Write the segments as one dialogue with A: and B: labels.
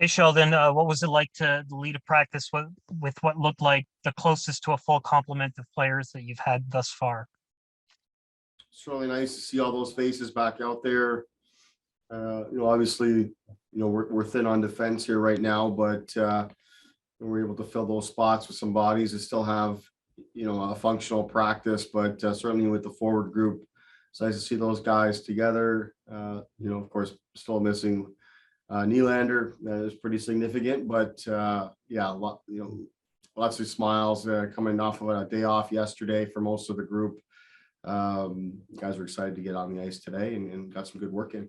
A: Hey Sheldon, what was it like to lead a practice with what looked like the closest to a full complement of players that you've had thus far?
B: It's really nice to see all those faces back out there. Obviously, we're thin on defense here right now, but we're able to fill those spots with some bodies that still have, a functional practice. But certainly with the forward group, it's nice to see those guys together. Of course, still missing Nylander. That is pretty significant, but yeah, lots of smiles coming off of a day off yesterday for most of the group. Guys were excited to get on the ice today and got some good work in.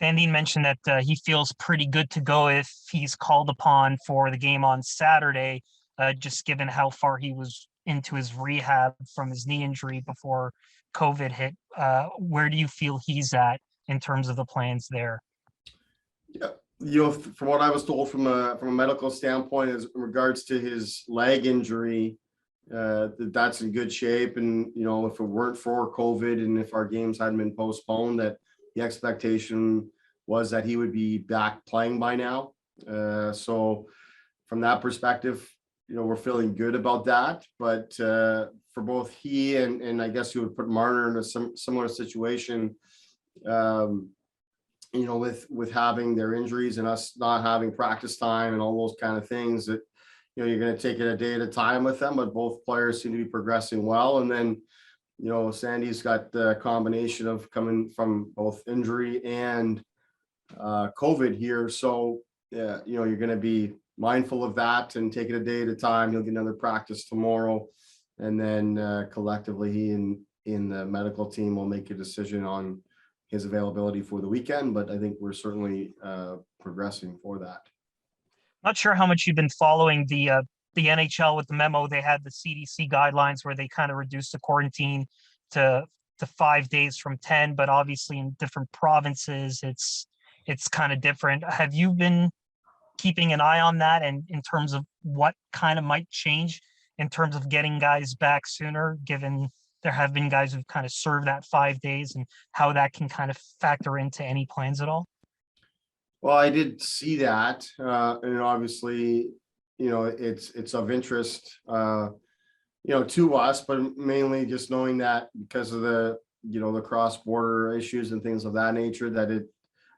A: Sandine mentioned that he feels pretty good to go if he's called upon for the game on Saturday, just given how far he was into his rehab from his knee injury before COVID hit. Where do you feel he's at in terms of the plans there?
B: Yeah, from what I was told from a medical standpoint, as in regards to his leg injury, that's in good shape. And if it weren't for COVID and if our games hadn't been postponed, that the expectation was that he would be back playing by now. So from that perspective, we're feeling good about that. But for both he and I guess you would put Marner in a similar situation. With having their injuries and us not having practice time and all those kind of things, that you're going to take it a day at a time with them. But both players seem to be progressing well. And then Sandy's got the combination of coming from both injury and COVID here. So yeah, you're going to be mindful of that and take it a day at a time. He'll get another practice tomorrow, and then collectively he and in the medical team will make a decision on his availability for the weekend. But I think we're certainly progressing for that.
A: Not sure how much you've been following the NHL with the memo. They had the CDC guidelines where they kind of reduced the quarantine to 5 days from 10, but obviously in different provinces it's kind of different. Have you been keeping an eye on that, and in terms of what kind of might change in terms of getting guys back sooner, given there have been guys who've kind of served that 5 days, and how that can kind of factor into any plans at all?
B: Well, I did see that, and obviously, it's of interest, to us, but mainly just knowing that because of the cross-border issues and things of that nature, that it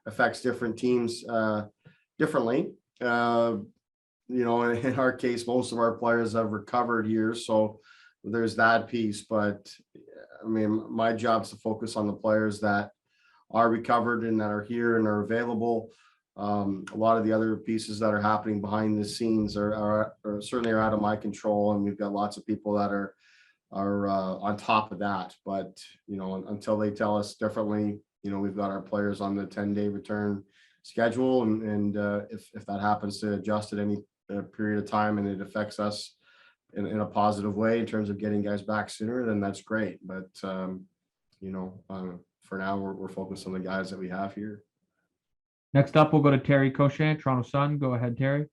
B: affects different teams differently. In our case, most of our players have recovered here, so there's that piece. But I mean, my job is to focus on the players that are recovered and that are here and are available. A lot of the other pieces that are happening behind the scenes are certainly are out of my control, and we've got lots of people that are on top of that. But until they tell us differently, we've got our players on the 10-day return schedule, and if that happens to adjust at any period of time and it affects us in a positive way in terms of getting guys back sooner, then that's great. But for now we're focused on the guys that we have here.
C: Next up, we'll go to Terry Cochet, Toronto Sun. Go ahead, Terry.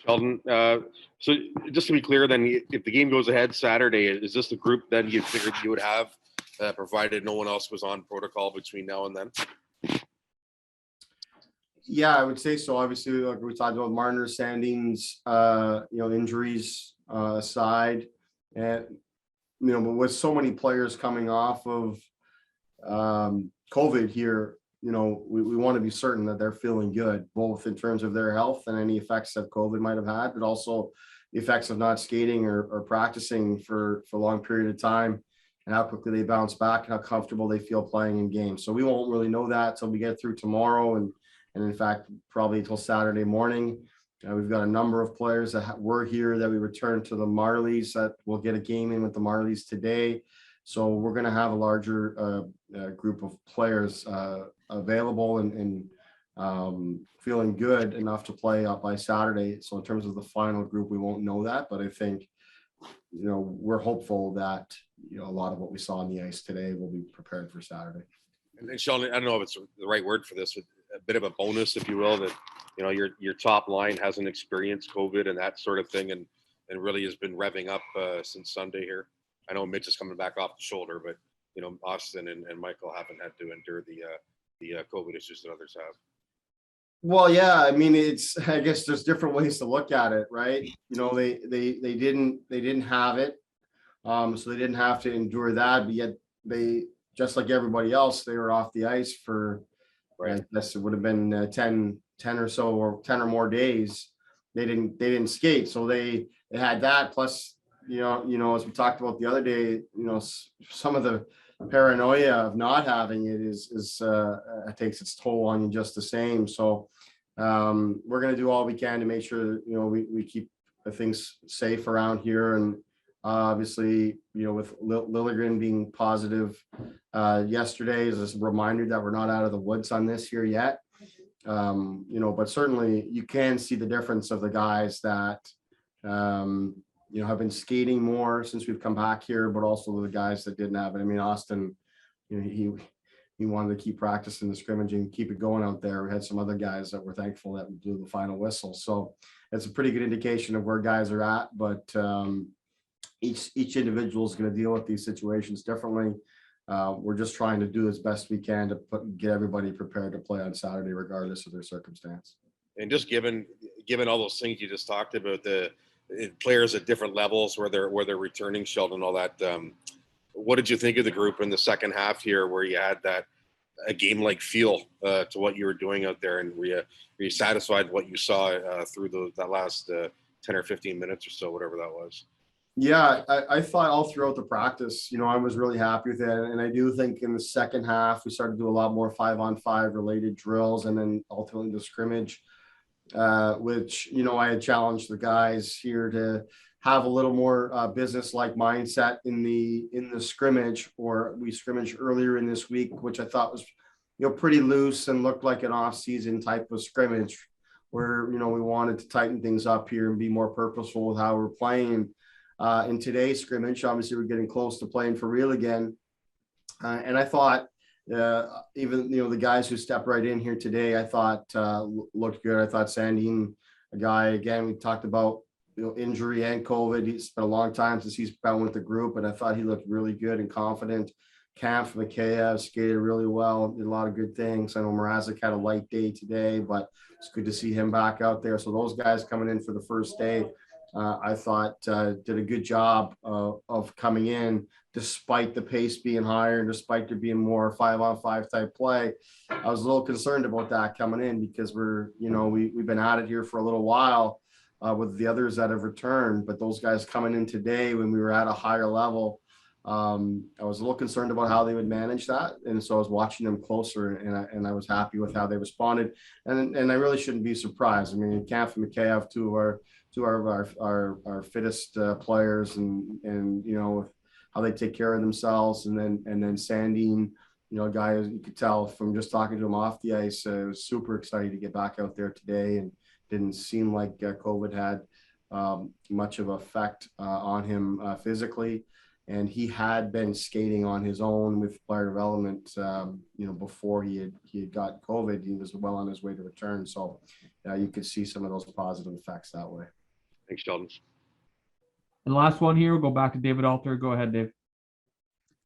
D: Sheldon, so just to be clear, then, if the game goes ahead Saturday, is this the group then you figured you would have, provided no one else was on protocol between now and then?
B: Yeah, I would say so. Obviously, like we talked about, Marner, Sandin's, injuries aside, and but with so many players coming off of COVID here, we want to be certain that they're feeling good, both in terms of their health and any effects that COVID might have had, but also the effects of not skating or practicing for a long period of time, and how quickly they bounce back and how comfortable they feel playing in games. So we won't really know that till we get through tomorrow, and in fact, probably until Saturday morning. We've got a number of players that were here that we returned to the Marlies that will get a game in with the Marlies today. So we're going to have a larger group of players available and feeling good enough to play up by Saturday. So in terms of the final group, we won't know that, but I think we're hopeful that a lot of what we saw on the ice today will be prepared for Saturday.
D: And Sheldon, I don't know if it's the right word for this, but a bit of a bonus, if you will, that your top line hasn't experienced COVID and that sort of thing, and really has been revving up since Sunday here. I know Mitch is coming back off the shoulder, but Austin and Michael haven't had to endure the COVID issues that others have.
B: Well, yeah, I mean, I guess there's different ways to look at it, right? You know, they didn't have it. So they didn't have to endure that, but yet they, just like everybody else, they were off the ice for,
D: Right.
B: I guess it would have been 10 or so, or 10 or more days. They didn't skate. So they had that plus, as we talked about the other day, some of the paranoia of not having it is it takes its toll on you just the same. So we're going to do all we can to make sure that, we keep things safe around here. And obviously, with Lilligren being positive yesterday is a reminder that we're not out of the woods on this here yet. But certainly you can see the difference of the guys that, have been skating more since we've come back here, but also the guys that didn't have it. I mean, Austin, he wanted to keep practicing the scrimmage and keep it going out there. We had some other guys that were thankful that we blew the final whistle. So it's a pretty good indication of where guys are at, but each individual is going to deal with these situations differently. We're just trying to do as best we can to get everybody prepared to play on Saturday, regardless of their circumstance.
D: And just given all those things you just talked about, the players at different levels where they're returning, Sheldon, all that. What did you think of the group in the second half here, where you had a game-like feel to what you were doing out there, and were you satisfied with what you saw through that last 10 or 15 minutes or so, whatever that was?
B: Yeah, I thought all throughout the practice, I was really happy with it. And I do think in the second half, we started to do a lot more 5-on-5 related drills, and then ultimately the scrimmage, which, I had challenged the guys here to have a little more business-like mindset in the scrimmage, or we scrimmaged earlier in this week, which I thought was, pretty loose and looked like an off-season type of scrimmage where, we wanted to tighten things up here and be more purposeful with how we're playing. In today's scrimmage, obviously we're getting close to playing for real again. And I thought even, the guys who stepped right in here today, I thought looked good. I thought Sandin, a guy, again, we talked about, injury and COVID. It's been a long time since he's been with the group, and I thought he looked really good and confident. Kampf, Mikheyev skated really well, did a lot of good things. I know Mrazek had a light day today, but it's good to see him back out there. So those guys coming in for the first day, I thought did a good job of coming in, despite the pace being higher, despite there being more 5-on-5 type play. I was a little concerned about that coming in, because we've been at it here for a little while with the others that have returned, but those guys coming in today when we were at a higher level, I was a little concerned about how they would manage that. And so I was watching them closer, and I was happy with how they responded. And I really shouldn't be surprised. I mean, Kampf and Mikheyev, two of our fittest players, and how they take care of themselves. And then Sandin, a guy, you could tell from just talking to him off the ice, was super excited to get back out there today, and didn't seem like COVID had much of an effect on him physically. And he had been skating on his own with player development, before he had got COVID. He was well on his way to return. So you could see some of those positive effects that way.
D: Thanks, Sheldon.
C: And last one here, we'll go back to David Alter. Go ahead, Dave.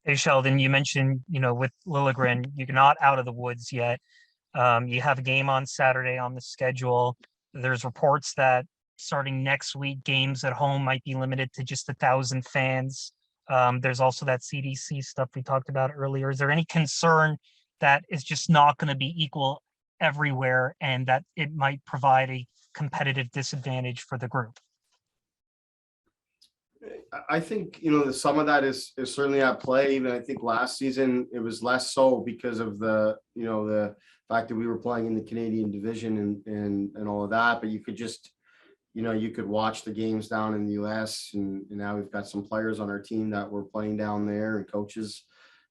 A: Hey, Sheldon, you mentioned, with Lilligren, you're not out of the woods yet. You have a game on Saturday on the schedule. There's reports that starting next week, games at home might be limited to just 1,000 fans. There's also that CDC stuff we talked about earlier. Is there any concern that is just not going to be equal everywhere, and that it might provide a competitive disadvantage for the group?
B: I think, some of that is certainly at play. Even I think last season it was less so because of the fact that we were playing in the Canadian division and all of that. But you could just, you could watch the games down in the US, and now we've got some players on our team that were playing down there, and coaches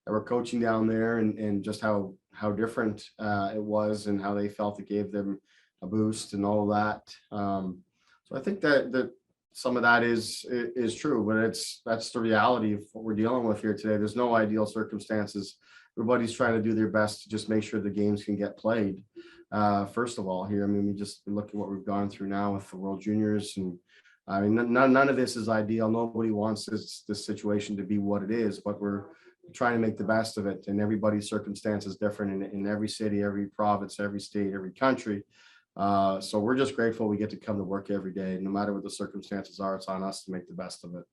B: that were coaching down there, and just how different it was, and how they felt it gave them a boost and all of that. So I think that some of that is true, but that's the reality of what we're dealing with here today. There's no ideal circumstances. Everybody's trying to do their best to just make sure the games can get played. First of all, here, I mean, we just look at what we've gone through now with the World Juniors, and I mean, none of this is ideal. Nobody wants this situation to be what it is, but we're trying to make the best of it. And everybody's circumstance is different in every city, every province, every state, every country. So we're just grateful we get to come to work every day. No matter what the circumstances are, it's on us to make the best of it.